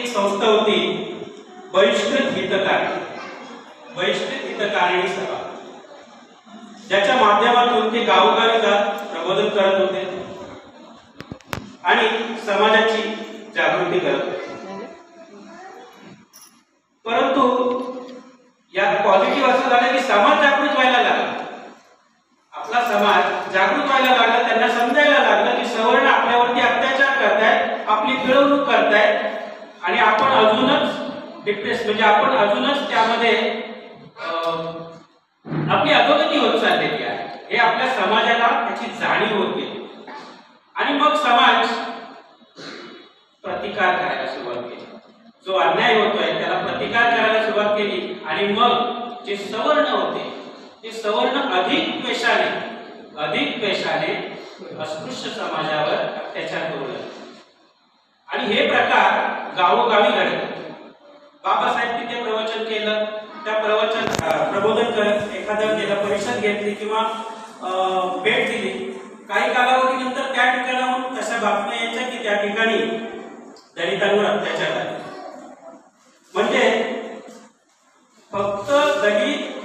एक संस्था होती बहिष्कृत हितकारिणी सभा, ज्याच्या माध्यमातून ते गावोगावी जात प्रबोधन करत होते आणि समाजाची जागृती करत होते. परंतु या पॉझिटिव्ह असं झालं की समाज जागृत व्हायला लागला. आपला समाज जागृत व्हायला लागला. त्यांना समजायला लागलं की सवर्ण आपल्यावरती अत्याचार करतायत, आपली पिळवणूक करतायत आणि आपण अजूनच डिप्रेस म्हणजे आपण अजूनच त्यामध्ये आपली अधोगती होत चाललेली आहे. हे आपल्या समाजाला त्याची जाणीव होत गेली आणि मग समाज प्रतिकार करायला सुरुवात केली. जो अन्याय होतोय त्याला प्रतिकार करायला सुरुवात केली आणि मग जे सवर्ण होते ते सवर्ण अधिक द्वेषाने अस्पृश्य समाजावर अत्याचार करू लागले आणि हे प्रकार गावोगावी घडले. बाबासाहेब तिथे प्रवचन केलं, त्या प्रबोधन करत एखाद्या त्याला परिषद घेतली किंवा भेट दिली. काही कालावधीनंतर त्या ठिकाणाहून तशा बातम्या यायच्या की त्या ठिकाणी दलितांवर अत्याचार झाले. म्हणजे फक्त दलित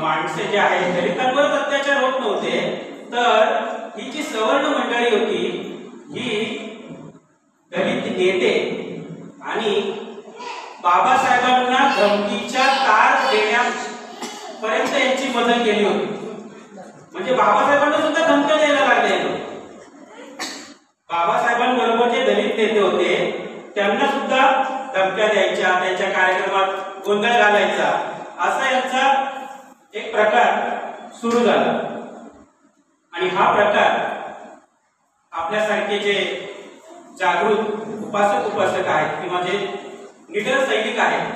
माणसे जे आहेत दलितांवरच अत्याचार होत नव्हते, तर ही जी सवर्ण मंडळी होती ही दलित नेते आणि बाबासाहेबांना धमकीच्या तार देण्यापर्यंत यांची मदत केली होती. म्हणजे बाबासाहेबांना सुद्धा धमक्या द्यायला लागले. बाबासाहेबांबरोबर जे दलित नेते होते त्यांना सुद्धा धमक्या द्यायच्या, त्यांच्या कार्यक्रमात गोंधळ घालायचा, असा यांचा एक प्रकार सुरू झाला. आणि हा प्रकार आपल्यासारखे जे जागृत उपासक आहेत किंवा जे निडर सैनिक आहेत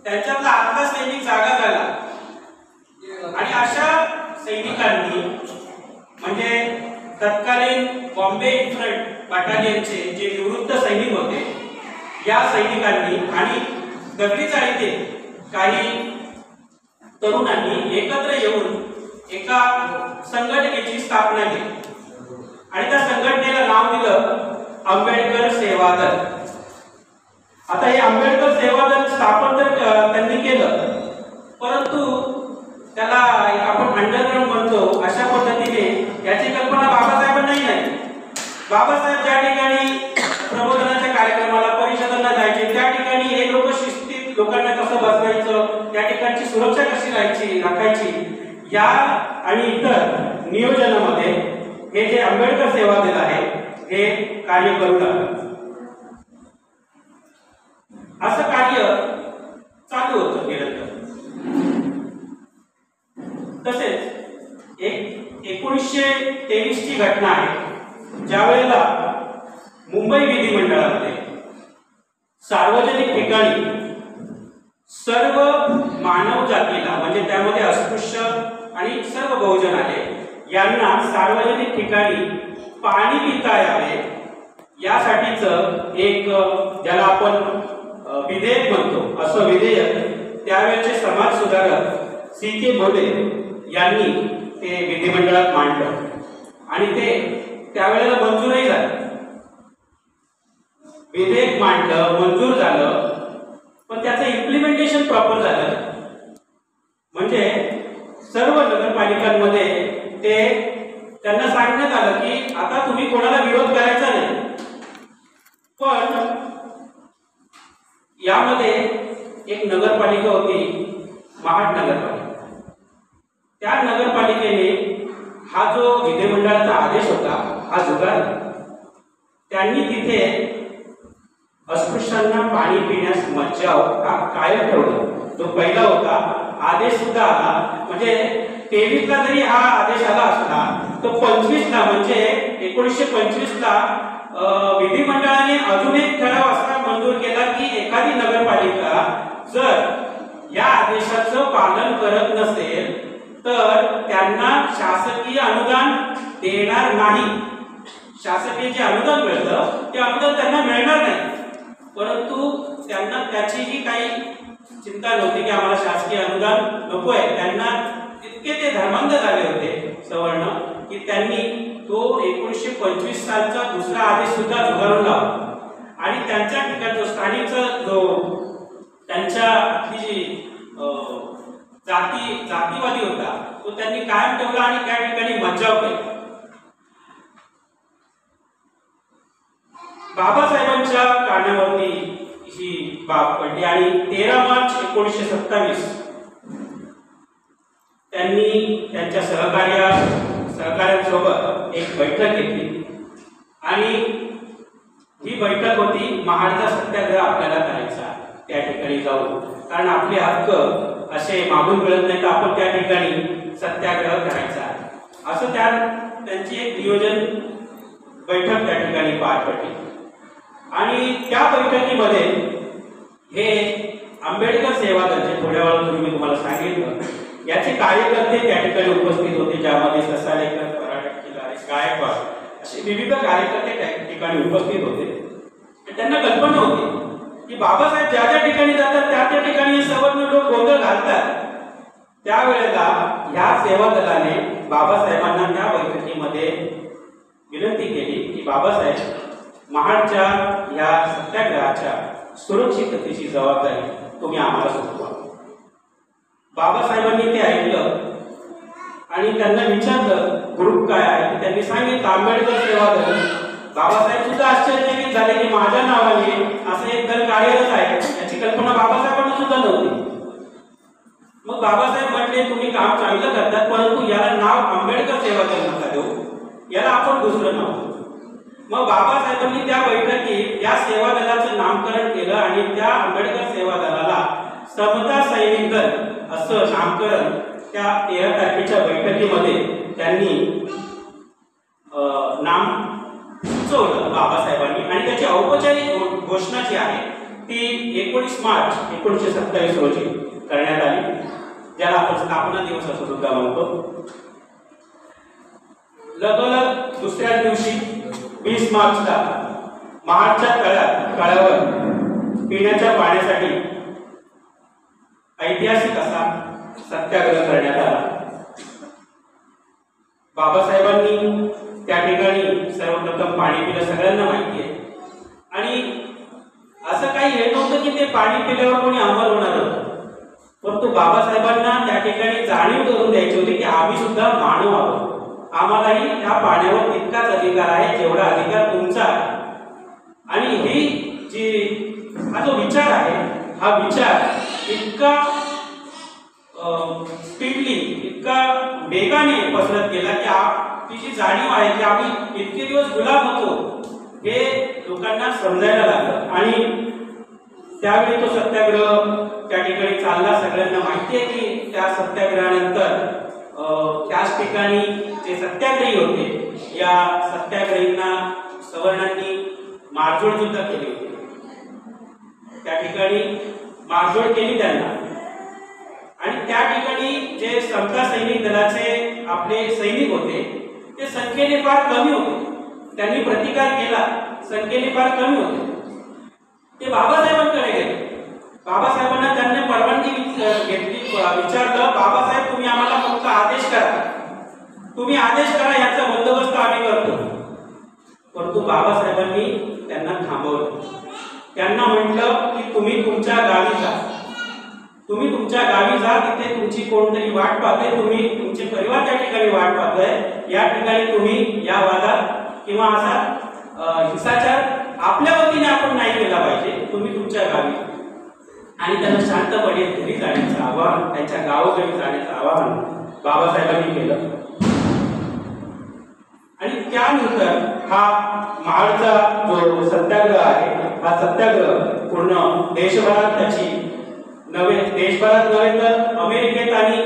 त्यांच्यातला आत्मा सैनिक जागा झाला. आणि अशा सैनिकांनी म्हणजे तत्कालीन बॉम्बे इन्फ्रंट बटालियनचे जे निवृत्त सैनिक होते या सैनिकांनी आणि दगडी चाळीतील काही तरुणांनी एकत्र येऊन एका संघटनेची स्थापना केली आणि त्या संघटनेला नाव दिलं आंबेडकर सेवा दल. आता हे आंबेडकर सेवा दल स्थापन तर त्यांनी केलं, परंतु त्याला आपण अंडरग्राऊंड म्हणतो अशा पद्धतीने याची कल्पना बाबासाहेबांनाही नाही. बाबासाहेब ज्या ठिकाणी प्रबोधनाच्या कार्यक्रमाला परिषदांना जायचे त्या ठिकाणी हे लोक शिस्तीत लोकांना कसं बसवायचं, त्या ठिकाणची सुरक्षा कशी राखायची या आणि इतर नियोजनामध्ये हे जे आंबेडकर सेवा दल आहे हे कार्य करू लागलं. असं कार्य चालू होतं निरंतर. तसेच एक 1923 ची घटना आहे ज्या वेळेला मुंबई विधिमंडळामध्ये सार्वजनिक ठिकाणी सर्व मानव जातीला म्हणजे त्यामध्ये अस्पृश्य आणि सर्व बहुजन आले यांना सार्वजनिक ठिकाणी पाणी पिता यावे यासाठीच एक ज्याला आपण विधेयक म्हणतो असं विधेयक त्यावेळेचे समाज सुधारक C.K. भोले यांनी ते विधिमंडळात मांडलं आणि ते त्यावेळेला मंजूरही झालं. विधेयक मांडलं, मंजूर झालं, पण त्याचं इम्प्लिमेंटेशन प्रॉपर झालं. म्हणजे सर्व नगरपालिकांमध्ये ते त्यांना सांगण्यात आलं की आता तुम्ही कोणाला विरोध करायचा नाही, पण यामध्ये एक नगरपालिका होती महाड नगरपालिका. त्या नगरपालिकेने हा जो विधिमंडळाचा आदेश होता हा झुगारला. त्यांनी तिथे अस्पृश्यांना पाणी पिण्यास मज्जाव हा कायम ठेवला. जो पहिला होता आदेश सुद्धा आला. म्हणजे 23 ला जरी हा आदेश आला असला तर 25 ला म्हणजे 1925 ला विधिमंडळाने अजून एक ठराव असा मंजूर केला की एखादी नगरपालिका जर या आदेशाचं पालन करत नसेल तर त्यांना शासकीय अनुदान देणार नाही. शासकीय जे अनुदान मिळतं ते अनुदान त्यांना मिळणार नाही. परंतु त्यांना त्याचीही काही चिंता नव्हती की आम्हाला शासकीय अनुदान नकोय. त्यांना इतके ते धर्मांध झाले होते सवर्ण की त्यांनी तो 1925 सालचा दुसरा आदेश सुद्धा झुगारून लावला आणि त्यांच्या ठिकाणी स्थानिकचा जो त्यांच्या जी जातीवादी होता तो त्यांनी कायम ठेवला आणि त्या ठिकाणी मज्जाव केला. बाबासाहेबांच्या कानावरती ही बाब पडली आणि 13 मार्च 1927 त्यांनी त्यांच्या सहकार्यांसोबत एक बैठक घेतली आणि ही बैठक होती महाडचा सत्याग्रह आपल्याला करायचा त्या ठिकाणी जाऊन, कारण आपले हक्क असे मागून मिळत नाही तर आपण त्या ठिकाणी सत्याग्रह करायचा असं त्यांची एक नियोजन बैठक त्या ठिकाणी पार पडली. आणि त्या बैठकीमध्ये हे आंबेडकर सेवा दल जे थोड्या वेळापूर्वी मी तुम्हाला सांगितलं याचे कार्यकर्ते त्या ठिकाणी उपस्थित होते, ज्यामध्ये ससालेकर, पराडे, गायकवाड असे विविध कार्यकर्ते त्या ठिकाणी उपस्थित होते. त्यांना कल्पना होती की बाबासाहेब ज्या ज्या ठिकाणी जातात त्या ठिकाणी सवर्ण लोक गोंधळ घालतात. त्यावेळेला ह्या सेवा दलाने बाबासाहेबांना त्या बैठकीमध्ये विनंती केली की बाबासाहेब महाडच्या या सत्याग्रहाच्या सुरक्षिततेची जबाबदारी तुम्ही आम्हाला सोपवा. बाबासाहेबांनी ते ऐकलं आणि त्यांना विचारलं ग्रुप काय आहे. त्यांनी सांगितलं आंबेडकर सेवा दल. बाबासाहेब सुद्धा आश्चर्यचकित झाले की माझ्या नावाने असं एक दल कार्यरत आहे, याची कल्पना बाबासाहेबांना सुद्धा नव्हती. मग बाबासाहेब म्हटले तुम्ही काम चांगलं करतात, परंतु याला नाव आंबेडकर सेवा दल नका देऊ, याला आपण दुसरं नाव. मग बाबासाहेबांनी त्या बैठकीत या सेवा दलाचं नामकरण केलं आणि त्या आंबेडकर सेवा दलाला समता सैनिक दल असं नामकरण त्या 13 तारखेच्या बैठकीमध्ये त्यांनी नाम सुचवलं बाबासाहेबांनी. आणि त्याची औपचारिक घोषणा जी आहे ती 19 मार्च 1927 रोजी करण्यात आली, ज्याला आपण स्थापना दिवस असं सुद्धा म्हणतो. लगोलग दुसऱ्या दिवशी 20 मार्चला महाडच्या तळ्यावर पिण्याच्या पाण्यासाठी ऐतिहासिक असा सत्याग्रह करण्यात आला. बाबासाहेबांनी त्या ठिकाणी सर्वप्रथम पाणी पिलं, सगळ्यांना माहिती आहे. आणि असं काही हे नव्हतं की ते पाणी पिल्यावर कोणी अमर होणार होतं, परंतु बाबासाहेबांना त्या ठिकाणी जाणीव करून द्यायची होती की आम्ही सुद्धा मानव आहोत, आम्हालाही त्या पाण्यावर तितकाच अधिकार आहे जेवढा अधिकार तुमचा आहे. आणि ही जी हा जो विचार आहे हा विचार इतका स्पीडली इतका वेगाने पसरत गेला की आपली जी जाणीव आहे की आम्ही इतके दिवस गुलाम होतो हे लोकांना समजायला लागलं. आणि त्यावेळी तो सत्याग्रह त्या ठिकाणी चालला. सगळ्यांना माहिती आहे की त्या सत्याग्रहानंतर त्याच ठिकाणी जे सत्याग्रही होते या सत्याग्रहींना सवर्णांनी मारझोड सुद्धा केली होती. त्या ठिकाणी मारझोड केली त्यांना. आणि त्या ठिकाणी जे समता सैनिक दलाचे आपले सैनिक होते ते संख्येने फार कमी होते, त्यांनी प्रतिकार केला, संख्येने फार कमी होते. ते बाबासाहेबांकडे गेले. बाबासाहेबांना त्यांनी परवानगी घेतली, विचारलं बाबासाहेब तुम्ही आम्हाला फक्त आदेश करा, तुम्ही आदेश करा, याचा बंदोबस्त आम्ही करतो. परंतु बाबासाहेबांनी त्यांना थांबवलं. त्यांना म्हटलं की तुम्ही तुमच्या गावी जा, तुम्ही तुमच्या गावी जा, तिथे तुमची कोणतरी वाट पाहते, तुम्ही तुमचे परिवार त्या ठिकाणी वाट पाहतोय, या ठिकाणी तुम्ही या वादात किंवा असा हिंसाचार आपल्या वतीने आपण नाही केला पाहिजे, तुम्ही तुमच्या गावी. आणि त्यांना शांतपणे घरी जाण्याचं आवाहन, त्यांच्या गावोघरी जाण्याचं आवाहन बाबासाहेबांनी केलं. आणि त्यानंतर हा महाडचा जो सत्याग्रह आहे हा सत्याग्रह पूर्ण देशभरात देशभरात नव्हे तर अमेरिकेत आणि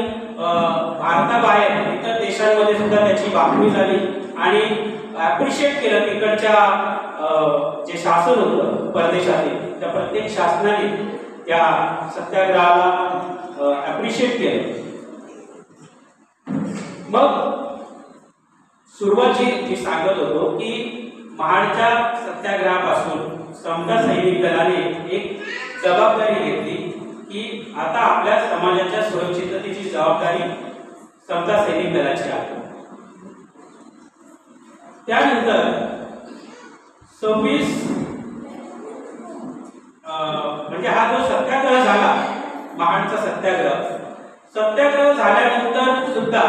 भारताबाहेर इतर देशांमध्ये सुद्धा त्याची बातमी झाली. आणि अप्रिशिएट केलं तिकडच्या जे शासन होतं परदेशातील त्या प्रत्येक शासनाने त्या सत्याग्रहाला अप्रिशिएट केलं. मग सुरुवातीला मी सांगत होतो की महाडच्या सत्याग्रहापासून समता सैनिक दलाने एक जबाबदारी घेतली की आता आपल्या समाजाच्या सुरक्षिततेची जबाबदारी समता सैनिक दलाची आहे. त्यानंतर 26 म्हणजे हा जो सत्याग्रह झाला, महाडचा सत्याग्रह झाल्यानंतर सुद्धा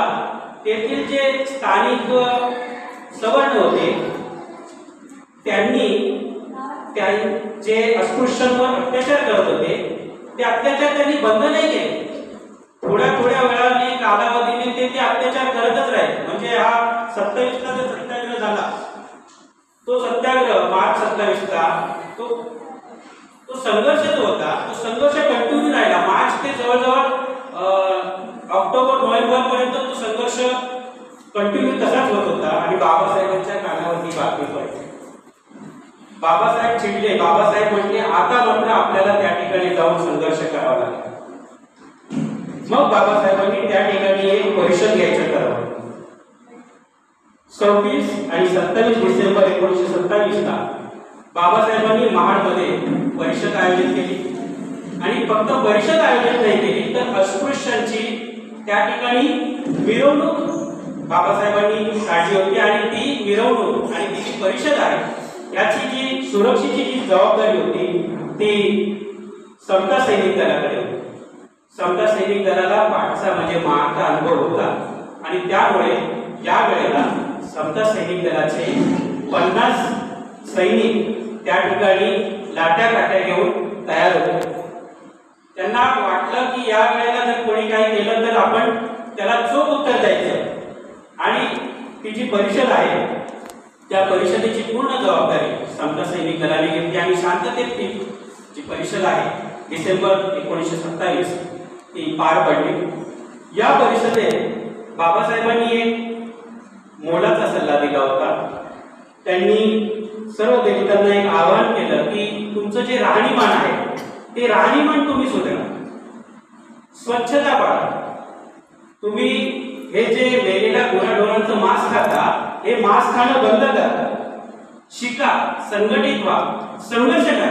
तेथील जे स्थानिक सवर्ण होते त्यांनी जे अस्पृश्यांवर अत्याचार करत होते ते अत्याचार त्यांनी बंद नाही केले. थोड्या वेळाने कालावधीने ते अत्याचार करतच राहिले. म्हणजे हा 27ला जो सत्याग्रह झाला, तो सत्याग्रह मार्च 27ला तो संघर्ष जो होता, तो संघर्ष कंटिन्यू राहिला. मार्च ते जवळजवळ ऑक्टोबर नोव्हेंबर पर्यंत तो संघर्ष कंटिन्यू तसाच होत होता. आणि बाबासाहेबांच्या कानावरती बातमी पडली. बाबासाहेब चिडले. बाबासाहेब म्हटले आता मात्र आपल्याला त्या ठिकाणी जाऊन संघर्ष करावा लागेल. मग बाबासाहेबांनी त्या ठिकाणी एक परिषद घ्यायचं ठरवलं. 26 आणि 27 डिसेंबर 1927ला बाबासाहेबांनी महाडमध्ये परिषद आयोजित केली. आणि फक्त परिषद आयोजित नाही केली तर अस्पृश्यांची त्या ठिकाणी मिरवणूक बाबासाहेबांनी काढली होती. आणि ती मिरवणूक आणि ती जी परिषद आहे याची जी सुरक्षेची जी जबाबदारी होती ती समता सैनिक दलाकडे होती. समता सैनिक दलाला पाठचा म्हणजे मागचा अनुभव होता. आणि त्यामुळे या वेळेला समता सैनिक दलाचे 50 सैनिक त्या ठिकाणी लाट्या काट्या घेऊन तयार होते. त्यांना वाटलं की या वेळेला जर कोणी काही केलं तर आपण त्याला चोख उत्तर द्यायचं. आणि ती जी परिषद आहे त्या परिषदेची पूर्ण जबाबदारी समता सैनिक दलाने घेतली. आणि शांततेत जी परिषद आहे डिसेंबर 1927 ती पार पडली. या परिषदेत बाबासाहेबांनी एक मोलाचा सल्ला दिला होता. त्यांनी सर्व दलितांना एक आवाहन केलं की तुमचं जे राहणीमान आहे ते राहणीमान तुम्ही सुधारा, स्वच्छता पाळा. तुम्ही हे जे मेलेल्या गुराढोरांचं मांस खाता हे मांस खाणं बंद करा. शिका, संघटित व्हा, संघर्ष करा.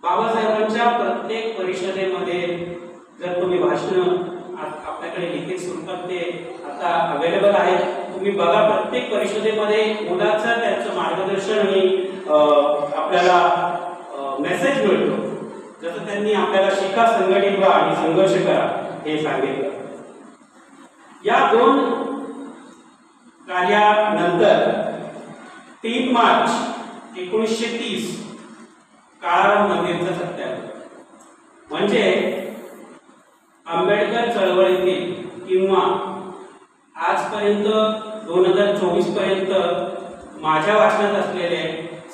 बाबासाहेबांच्या प्रत्येक परिषदेमध्ये जर तुम्ही भाषण आपल्याकडे लिखित स्वरूपात ते आता अवेलेबल आहे, तुम्ही बघा. प्रत्येक परिषदेमध्ये मुलाचं त्यांचं मार्गदर्शन आणि आपल्याला मेसेज मिळतो. जसं त्यांनी आपल्याला शिका, संघटित व्हा आणि संघर्ष करा हे सांगितलं. या 2 कार्यानंतर 3 मार्च 1930 काळाराम मंदिरचा सत्याग्रह म्हणजे आंबेडकर चळवळीतील किंवा आजपर्यंत 2024 पर्यंत माझ्या वाचनात असलेले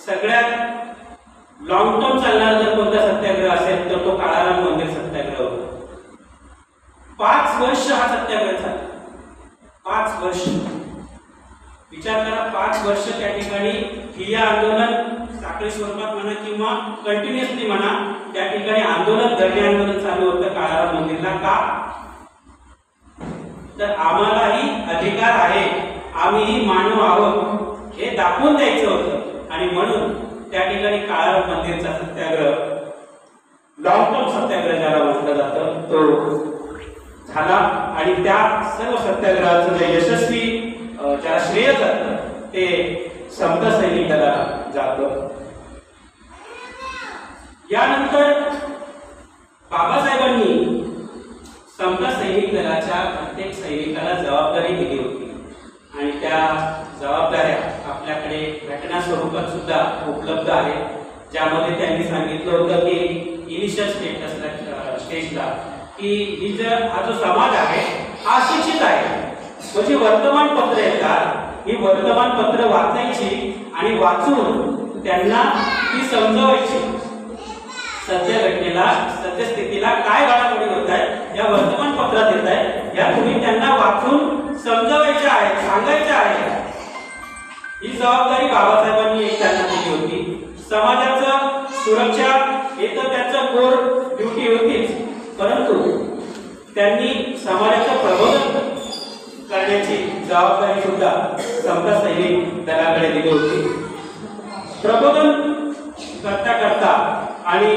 सगळ्यात लॉंग टर्म चालणारा जर कोणता सत्याग्रह असेल तर तो काळाराम मंदिर सत्याग्रह होता. 5 वर्ष हा सत्याग्रह झाला. 5 वर्ष विचार करा. 5 वर्ष त्या ठिकाणी ठिय्या आंदोलन साखळी स्वरूपात म्हणा किंवा कंटिन्युअसली म्हणा त्या ठिकाणी आंदोलन, धरणे आंदोलन चालू होतं काळाराम मंदिरला. का तर आम्हालाही अधिकार आहे, आम्हीही मानव आहोत हे दाखवून द्यायचं होतं. आणि म्हणून त्या ठिकाणी काळाराम मंदिरचा सत्याग्रह लॉंग टर्म सत्याग्रह ज्याला म्हटलं जातं तो झाला. आणि त्या सर्व सत्याग्रहाचं जे यशस्वी ज्याला श्रेय जातं ते समता सैनिक दलाला जातं. यानंतर बाबासाहेबांनी समता सैनिक दलाच्या प्रत्येक सैनिकाला जबाबदारी दिली होती. आणि त्या जबाबदाऱ्या आपल्याकडे घटना स्वरूपात सुद्धा उपलब्ध आहेत. ज्यामध्ये त्यांनी सांगितलं होतं की इनिशियल स्टेजला की हा जो समाज आहे हा अशिक्षित आहे. म्हणजे वर्तमानपत्र येतात, ही वर्तमानपत्र वाचायची आणि वाचून त्यांना ती समजवायची. सत्य घटनेला, सत्यस्थितीला काय घडामोडी होत आहेत या वर्तमानपत्रात येत आहेत, या तुम्ही त्यांना वाचून समजवायच्या आहेत, सांगायच्या आहेत. ही जबाबदारी बाबासाहेबांनी त्यांना दिली होती. समाजाचं सुरक्षा हे तर त्यांचं कोर ड्युटी होतीच, परंतु त्यांनी समाजाचं प्रबोधन करण्याची जबाबदारी सुद्धा समता सैनिक दलाकडे दिली होती. प्रबोधन करता करता आणि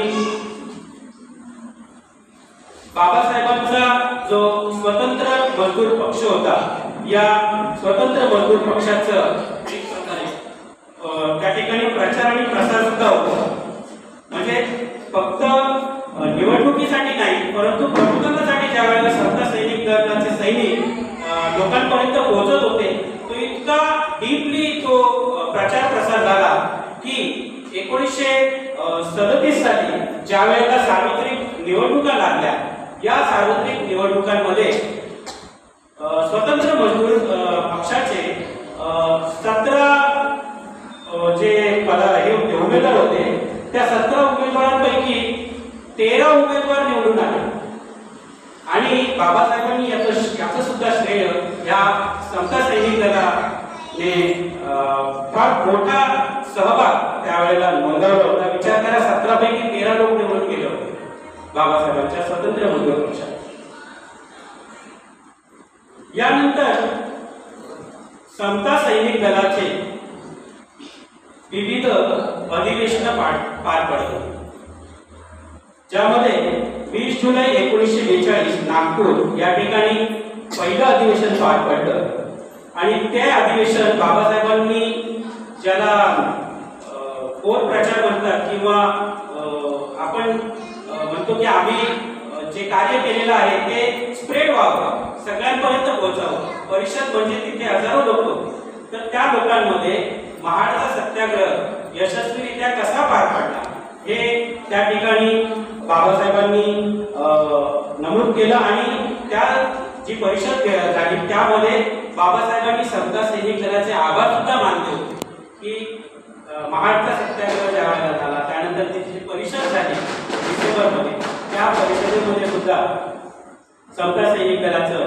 बाबासाहेबांचा जो स्वतंत्र मजदूर पक्ष होता, या स्वतंत्र मजदूर पक्षाचं एक प्रकारे त्या ठिकाणी प्रचार आणि प्रसार सुद्धा होता. म्हणजे फक्त असा झाला की 1937 साली ज्या वेळेला सार्वत्रिक निवडणुका लागल्या, या सार्वत्रिक निवडणुकांमध्ये स्वतंत्र मजदूर पक्षाचे 17 जे उमेदवार होते, त्या 17 उमेदवारांपैकी 13 उमेदवार निवडून आले आणि बाबासाहेबांनी याचं सुद्धा श्रेय या समता सैनिक दलाने फार मोठा सहभाग त्यावेळेला नोंदवला होता. विचार करा, 17 पैकी 13 लोक निवडून गेले होते बाबासाहेबांच्या स्वतंत्र मजदूर पक्षात. यानंतर समता सैनिक दलाचे विविध अधिवेशन पार पडले, ज्यामध्ये 20 जुलै 1942 नागपूर या ठिकाणी पहिलं अधिवेशन पार पडलं आणि ते अधिवेशन बाबासाहेबांनी, ज्याला पोर प्रचार म्हणतात किंवा आपण म्हणतो की आम्ही जे कार्य केलेलं आहे ते स्प्रेड व्हावं, सगळ्यांपर्यंत पोहोचावं. परिषद म्हणजे तिथे हजारो लोक होते, तर त्या लोकांमध्ये महाडचा सत्याग्रह यशस्वीरित्या कसा पार पडला हे त्या ठिकाणी बाबासाहेबांनी नमूद केलं आणि त्या जी परिषद झाली त्यामध्ये बाबासाहेबांनी समता सैनिक दलाचे आभार सुद्धा मानले होते की महाडचा सत्याग्रह ज्या वेळेला झाला त्यानंतर तिची परिषद झाली डिसेंबरमध्ये, त्या परिषदेमध्ये सुद्धा समता सैनिक दलाचं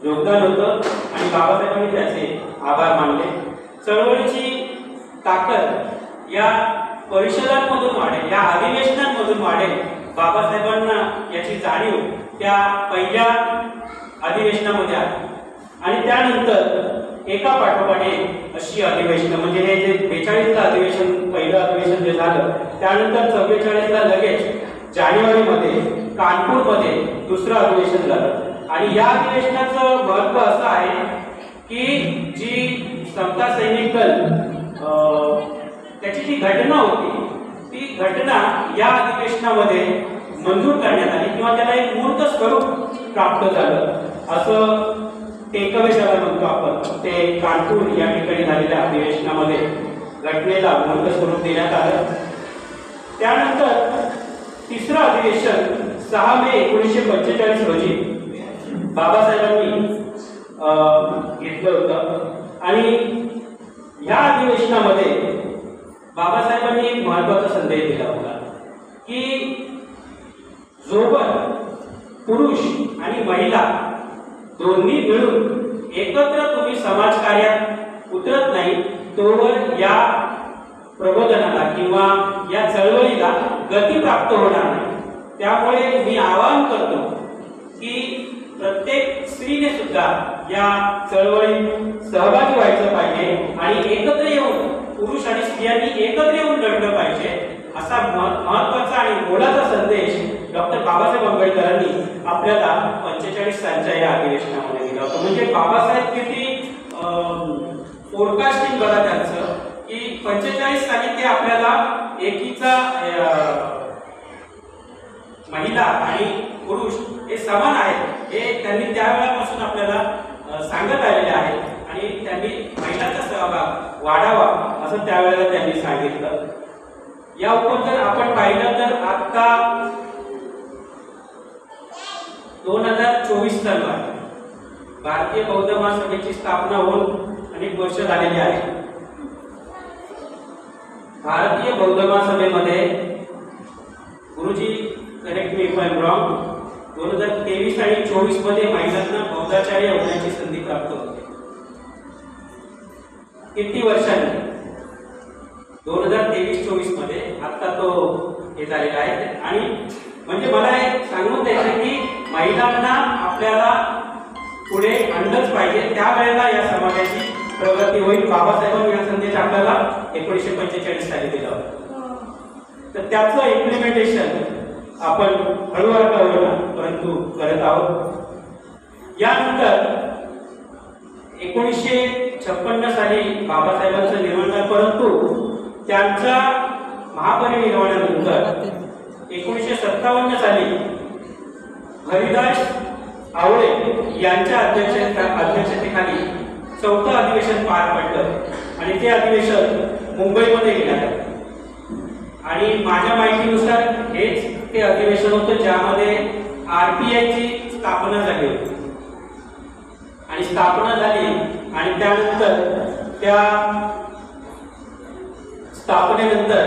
योगदान होतं आणि बाबासाहेबांनी त्याचे आभार मानले. चळवळीची ताकद या परिषदांमधून वाढेल, या अधिवेशनांमधून वाढेल, बाबासाहेबांना याची जाणीव त्या पहिल्या अधिवेशनामध्ये आली आणि त्यानंतर एका पाठोपाठ एक अशी अधिवेशन, म्हणजे हे जे 42ला अधिवेशन, पहिलं अधिवेशन जे झालं त्यानंतर 44ला लगेच जानेवारीमध्ये कानपूरमध्ये दुसरं अधिवेशन झालं आणि या अधिवेशनाचं महत्व असं आहे की जी समता सैनिक दल त्याची जी घटना होती ती घटना या अधिवेशनामध्ये मंजूर करण्यात आली किंवा त्याला एक मूर्त स्वरूप प्राप्त झालं, असं टेकअवे ज्याला म्हणतो आपण. ते कानपूर या ठिकाणी झालेल्या अधिवेशनामध्ये घटनेला मूर्त स्वरूप देण्यात आलं. त्यानंतर तिसरं अधिवेशन 6 मे 1945 रोजी बाबासाहेबांनी घेतलं होतं आणि या अधिवेशनामध्ये बाबासाहेबांनी एक महत्वाचा संदेश दिला होता की जोवर पुरुष आणि महिला दोन्ही मिळून एकत्र तुम्ही समाजकार्यात उतरत नाही तोवर या प्रबोधनाला किंवा या चळवळीला गती प्राप्त होणार नाही. त्यामुळे मी आवाहन करतो की प्रत्येक स्त्रीने सुद्धा या चळवळीत सहभागी व्हायचं पाहिजे आणि एकत्र येऊन, पुरुष आणि स्त्रियांनी एकत्र येऊन लढलं पाहिजे, असा महत्वाचा आणि मोलाचा संदेश डॉक्टर बाबासाहेब आंबेडकरांनी आपल्याला 45 सालच्या या अधिवेशनामध्ये दिला होता. म्हणजे बाबासाहेब किती फोरकास्टिंग बघा त्यांचं की 45 साली ते आपल्याला एकीचा महिला आणि पुरुष हे समान आहेत हे त्यांनी त्यावेळेपासून आपल्याला सांगत आलेले आहेत आणि त्यांनी महिलांचा सहभाग वाढावा असं त्यावेळेला त्यांनी सांगितलं. या उपरांत जर आपण पाहिलं तर आता 2024 साल भारतीय बौद्ध महासभेची स्थापना होऊन अनेक वर्ष झालेली आहे. भारतीय बौद्ध महासभेमध्ये गुरुजी correct me if I am wrong 2023 आणि 24 मध्ये महिलांना बौद्धाचार्य होण्याची संधी प्राप्त होते. किती वर्षांनी 2023-24 मध्ये आता तो हे झालेला आहे आणि म्हणजे मला एक सांगून द्यायचं की महिलांना आपल्याला पुढे आणलंच पाहिजे, त्यावेळेला या समाजाची प्रगती होईल. बाबासाहेबांनी हा संदेश आपल्याला 1945 साली दिला होता. तर त्याचं इम्प्लिमेंटेशन आपण हळूहळू का होईना परंतु करत आहोत. यानंतर 1956 साली बाबासाहेबांचं निर्माण झालं, परंतु त्यांच्या महापरिनिर्वाणानंतर 1957 साली हरिदास आवळे यांच्या अध्यक्षतेखाली 4थं अधिवेशन पार पडलं आणि ते अधिवेशन मुंबईमध्ये घेण्यात आलं आणि माझ्या माहितीनुसार हेच ते अधिवेशन होतं ज्यामध्ये आरपीआयची स्थापना झाली होती आणि स्थापना झाली आणि त्यानंतर त्या स्थापनेनंतर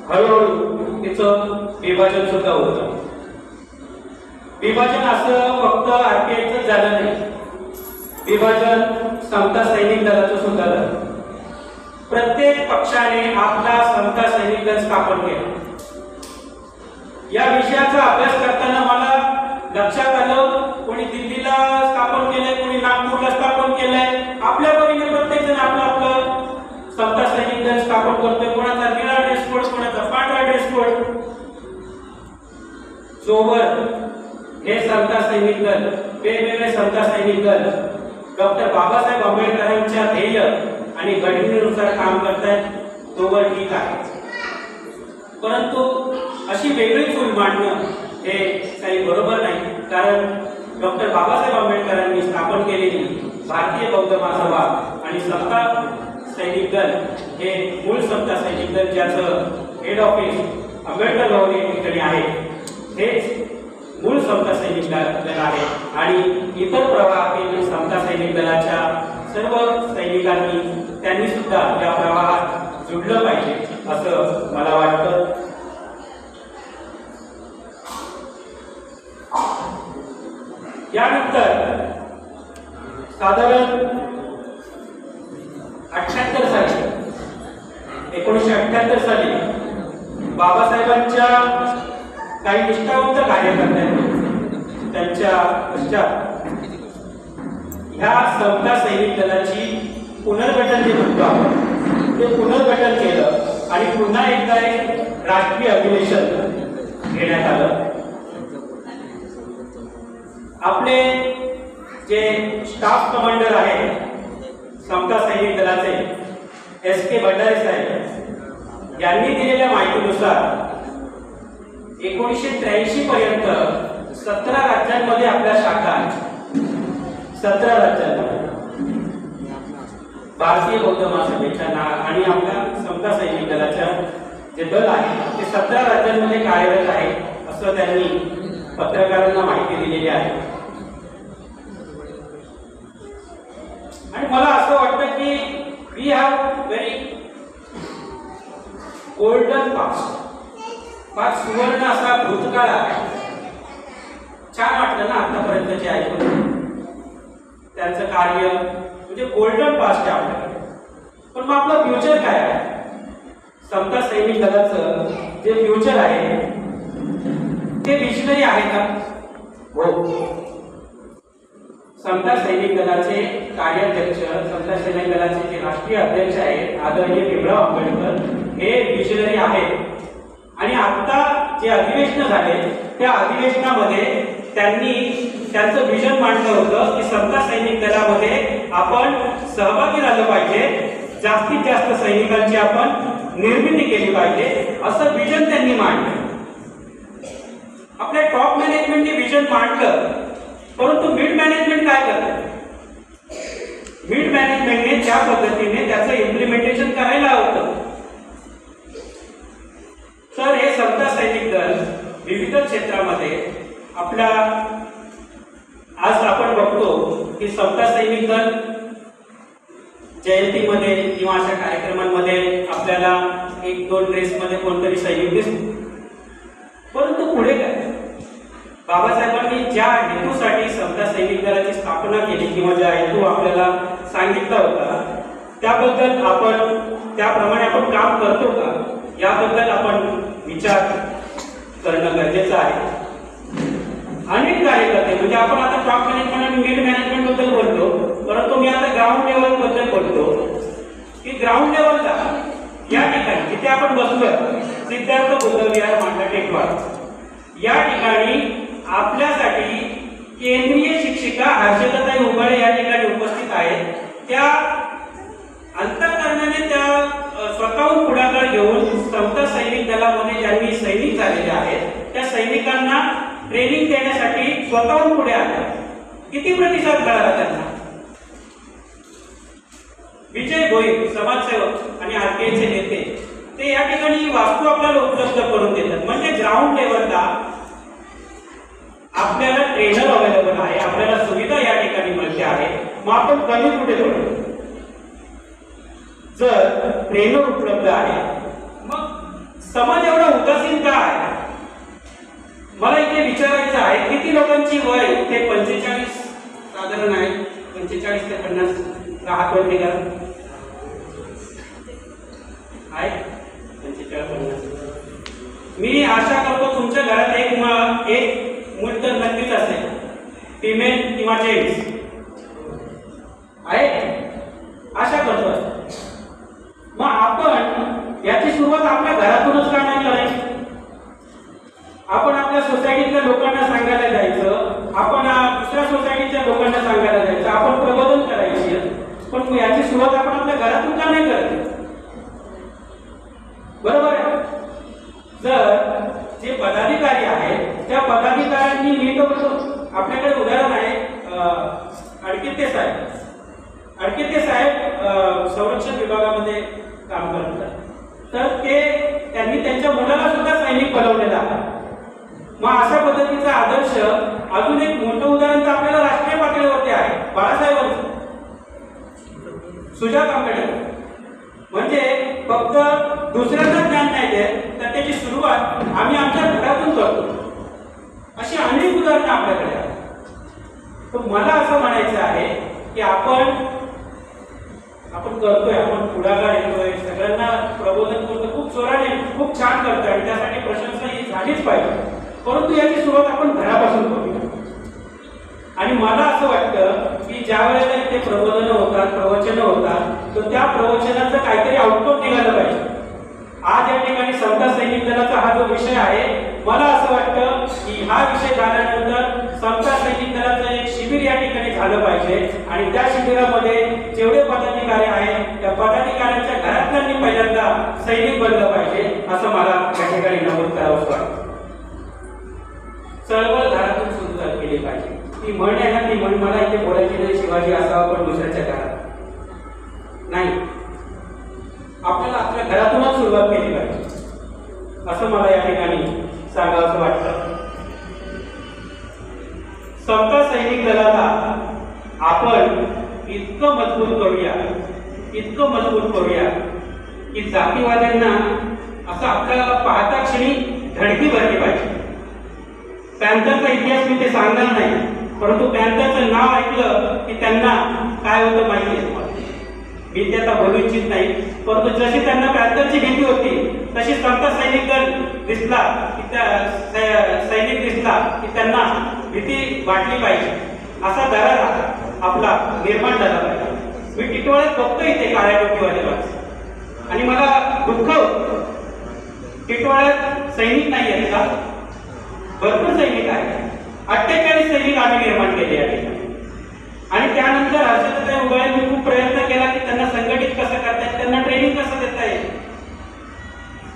हळूहळू तिचं विभाजन सुद्धा होतं. विभाजन असं फक्त आरपीआयचं झालं नाही, विभाजन समता सैनिक दलाचं सुद्धा झालं. प्रत्येक पक्षाने आपला समता सैनिक दल स्थापन केला. या विषयाचा अभ्यास करताना मला लक्षात आलं कोणी दिल्लीला स्थापन केलंय, कोणी नागपूरला स्थापन केलंय. आपल्या परीने प्रत्येक जण आपलं आपलं समता सैनिक दल स्थापन करतोय. कोणाचा निळा ड्रेस कोड, कोणाचा पांढरा ड्रेस कोड. सोबत हे समता सैनिक दल, वेगवेगळे समता सैनिक दल डॉक्टर बाबासाहेब आंबेडकरांच्या ध्येय आणि घटनेनुसार काम करतायत, तोवर ठीक आहे. परंतु अशी वेगळी चूल मांडणं हे काही बरोबर नाही. कारण डॉक्टर बाबासाहेब आंबेडकरांनी स्थापन केलेली भारतीय बौद्ध महासभा आणि समता सैनिक दल हे मूळ समता सैनिक दल ज्याचं हेड ऑफिस आंबेडकर भवन या ठिकाणी आहे, हेच मूळ समता सैनिक दल आहे. आणि इतर प्रवाहातील समता सैनिक दलाच्या सर्व सैनिकांनी त्यांनी सुद्धा या प्रवाहात जुडलं पाहिजे असं मला वाटतं. यानंतर साधारण 78 साली 1978 साली बाबासाहेबांच्या काही निष्ठावंत कार्यकर्त्यांनी त्यांच्या पश्चात ह्या समता सैनिक दलाची पुनर्गठन जे म्हणतो आपण ते पुनर्गठन केलं आणि पुन्हा एकदा एक राष्ट्रीय अधिवेशन घेण्यात आलं. आपले जे स्टाफ कमांडर आहेत समता सैनिक दलाचे एस.के. भंडारे साहेब यांनी दिलेल्या माहितीनुसार 1983 पर्यंत 17 राज्यांमध्ये आपल्या शाखा आहेत. 17 राज्यांमध्ये भारतीय बौद्ध महासभेच्या आणि आपल्या समता सैनिक दलाच्या जे दल आहे ते 17 राज्यांमध्ये कार्यरत आहे असं त्यांनी पत्रकारांना माहिती दिलेली आहे. आणि मला असं वाटतं की we have very golden past, फार सुवर्ण असा भूतकाळ आहे. छान वाटलं ना आतापर्यंतचे ऐकून त्यांचं कार्य, म्हणजे गोल्डन पास्ट आहे आपल्याकडे. पण मग आपलं फ्युचर काय आहे? समता सैनिक दलाचं जे फ्युचर आहे ते विजनरी आहे का? हो. समता सैनिक दलाचे कार्याध्यक्ष, समता सैनिक दलाचे जे राष्ट्रीय अध्यक्ष आहेत आदरणीय भीमराव आंबेडकर हे विजनरी आहेत. आणि आता जे अधिवेशन झाले त्या अधिवेशनामध्ये त्यांनी त्यांचं विजन मांडलं होतं की समता सैनिक दलामध्ये आपण सहभागी झालं पाहिजे, जास्तीत जास्त सैनिकांची आपण निर्मिती केली पाहिजे असं विजन त्यांनी मांडलं. आपल्या टॉप मॅनेजमेंटने विजन मांडलं, परंतु मिड मॅनेजमेंट काय करते? मिड मॅनेजमेंटने त्या पद्धतीने त्याचं इम्प्लिमेंटेशन करायला होतं. तर हे समता सैनिक दल विविध क्षेत्रामध्ये आपल्या आज आपण बघतो की समता सैनिक दल जयंतीमध्ये किंवा अशा कार्यक्रमांमध्ये आपल्याला 1-2 ड्रेसमध्ये कोणतरी सैनिक दिसतो. परंतु पुढे काय? बाबासाहेबांनी ज्या हेतूसाठी समता सैनिक दलाची स्थापना केली किंवा ज्या हेतू आपल्याला सांगितला होता त्याबद्दल आपण त्याप्रमाणे आपण काम करतो का याबद्दल आपण विचार करणं गरजेचं आहे. अनेक कार्यकर्ते म्हणजे आपण आता टॉप मॅनेजमेंट आणि मिड मॅनेजमेंट बद्दल बोलतो, परंतु मी आता ग्राउंड लेवल बद्दल बोलतो की ग्राउंड लेवलला या ठिकाणी जिथे आपण बसलोय सिद्धार्थ बुद्ध विहार मांडा टेकवाड या ठिकाणी आपल्यासाठी केंद्रीय शिक्षिका हर्षदाताई उबाळे या ठिकाणी उपस्थित आहेत. त्या अंतःकरणाने त्या स्वतःहून पुढाकार घेऊन समता सैनिक दलामध्ये ज्यांनी सैनिक झालेले आहेत त्या सैनिकांना ट्रेनिंग देण्यासाठी स्वतःहून पुढे आल्या. किती प्रतिसाद मिळाला त्यांना? विजय भोईर समाजसेवक आणि आरपीआयचे नेते ते या ठिकाणी वास्तू आपल्याला उपलब्ध करून देतात. म्हणजे ग्राउंड लेवलला आपल्याला ट्रेनर अवेलेबल आहे, आपल्याला सुविधा या ठिकाणी मिळते आहे. मग आपण कमी कुठे पडतो? जर ट्रेनर उपलब्ध आहे, मग समाज एवढा उदासीन का आहे? मला इथे विचारायचं आहे, किती लोकांची वय ते 45 साधारण आहे, 45 ते 50 हात वर निघा आहे 45-50. मी आशा करतो तुमच्या घरात एक मूल तर नक्कीच असेल, फिमेल किंवा जेंट्स आहे, आशा करतो. मग आपण याची सुरुवात आपल्या घरातूनच का नाही करायची? आपण आपल्या सोसायटीतल्या लोकांना सांगायला जायचं, आपण दुसऱ्या सोसायटीच्या लोकांना सांगायला जायचं, आपण प्रबोधन करायची. पण याची सुरुवात आपण आपल्या घरातून का नाही करायची? बरोबर आहे. जर जे पदाधिकारी आहेत त्या पदाधिकाऱ्यांनी नीट आपल्याकडे उदाहरण आहे अडकिते साहेब संरक्षण विभागामध्ये काम करतात. तर त्यांनी त्यांच्या मुलाला सुद्धा सैनिक बनवलेला आहे. मग अशा पद्धतीचा आदर्श अजून एक मोठं उदाहरण तर आपल्याला राष्ट्रीय पातळीवरती आहे, बाळासाहेबांचं, सुजाता आंबेडकर. म्हणजे फक्त दुसऱ्यांना ज्ञान नाही देत, तर त्याची सुरुवात आम्ही आमच्या घरातून करतो. अशी अनेक उदाहरणं आपल्याकडे आहेत. तर मला असं म्हणायचं आहे की आपण करतोय, आपण पुढाकार येतोय, सगळ्यांना प्रबोधन करतो, खूप जोराने, खूप छान करतोय आणि त्यासाठी प्रशंसा ही झालीच पाहिजे. परंतु याची सुरुवात आपण घरापासून करूया. आणि मला असं वाटतं की ज्या वेळेला इथे प्रबोधनं होतात, प्रवचनं होतात, तर त्या प्रवचनाचं काहीतरी आउटपुट निघालं पाहिजे. आज या ठिकाणी समता सैनिक दलाचा हा जो विषय आहे, मला असं वाटतं की हा विषय झाल्यानंतर समता सैनिक दलाचं एक शिबिर या ठिकाणी झालं पाहिजे आणि त्या शिबिरामध्ये जेवढे पदाधिकारी आहेत त्या पदाधिकाऱ्यांच्या घरातल्यांनी पहिल्यांदा सैनिक बनलं पाहिजे, असं मला या ठिकाणी नमूद करावं वाटतं. चळवळ घरातून सुरू केली पाहिजे. ती म्हण आहे ना, ती म्हण मला इथे बोलायची नाही, शिवाजी असावा पण दुसऱ्याच्या घरात नाही. आपल्याला आपल्या घरातूनच सुरुवात केली पाहिजे, असं मला या ठिकाणी सांगावं वाटतं. समता सैनिक दलाला आपण इतकं मजबूत करूया की जातीवाद्यांना असं आपल्याला पाहता क्षणी धडकी भरली पाहिजे. पॅन्थरचा इतिहास मी ते सांगणार नाही, परंतु पॅन्थरचं नाव ऐकलं की त्यांना काय होतं माहिती आहे तुम्हाला. मी ते आता बोलू इच्छित नाही, परंतु जशी त्यांना पॅन्थरची भीती होती तशी समता सैनिक दल दिसला की सैनिक दिसला की त्यांना भीती वाटली पाहिजे, असा दरारा आपला निर्माण झाला पाहिजे. मी टिटवाळ्यात बघतो इथे काळ्या टोपीवाले माणसं आणि मला दुःख होतं. टिटवाळ्यात सैनिक नाही आहेत का? भरपूर सैनिक आहेत. 48 सैनिक आम्ही निर्माण केले या ठिकाणी. आणि त्यानंतर हर्षदाताई उगाळे खूप प्रयत्न केला की त्यांना संघटित कसं करता येईल, त्यांना ट्रेनिंग कसं देता येईल.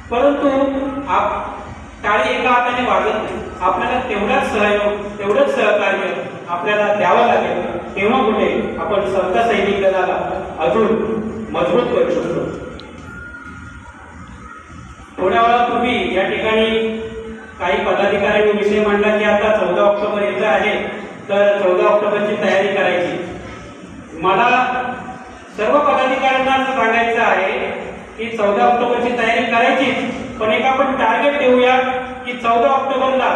परंतु टाळी एका हाताने वाजत नाही. आपल्याला तेवढाच सहयोग, तेवढंच सहकार्य आपल्याला द्यावं लागेल. तेव्हा कुठे आपण समता सैनिक दलाला अजून मजबूत करू शकतो. थोड्या वेळापूर्वी या ठिकाणी काही पदाधिकाऱ्यांनी विषय मांडला की आता 14 ऑक्टोबर येतं आहे, तर 14 ऑक्टोबरची तयारी करायची. मला सर्व पदाधिकाऱ्यांना असं सांगायचं आहे की 14 ऑक्टोबरची तयारी करायचीच, पण एक आपण टार्गेट ठेवूया की 14 ऑक्टोबरला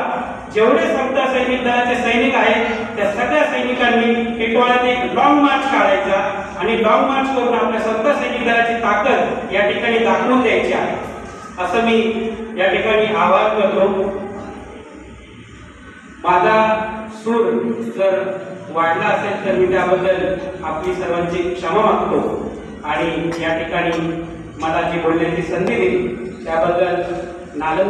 जेवढे समता सैनिक दलाचे सैनिक आहेत त्या सगळ्या सैनिकांनी टिटवाळ्यात एक लॉंग मार्च काढायचा आणि लॉंग मार्च करून आपल्या समता सैनिक दलाची ताकद या ठिकाणी दाखवून द्यायची आहे, असं मी या ठिकाणी आवाहन करतो. माझा सूर जर वाढला असेल तर मी त्याबद्दल आपली सर्वांची क्षमा मागतो आणि या ठिकाणी मला जी बोलण्याची संधी दिली त्याबद्दल नालंदा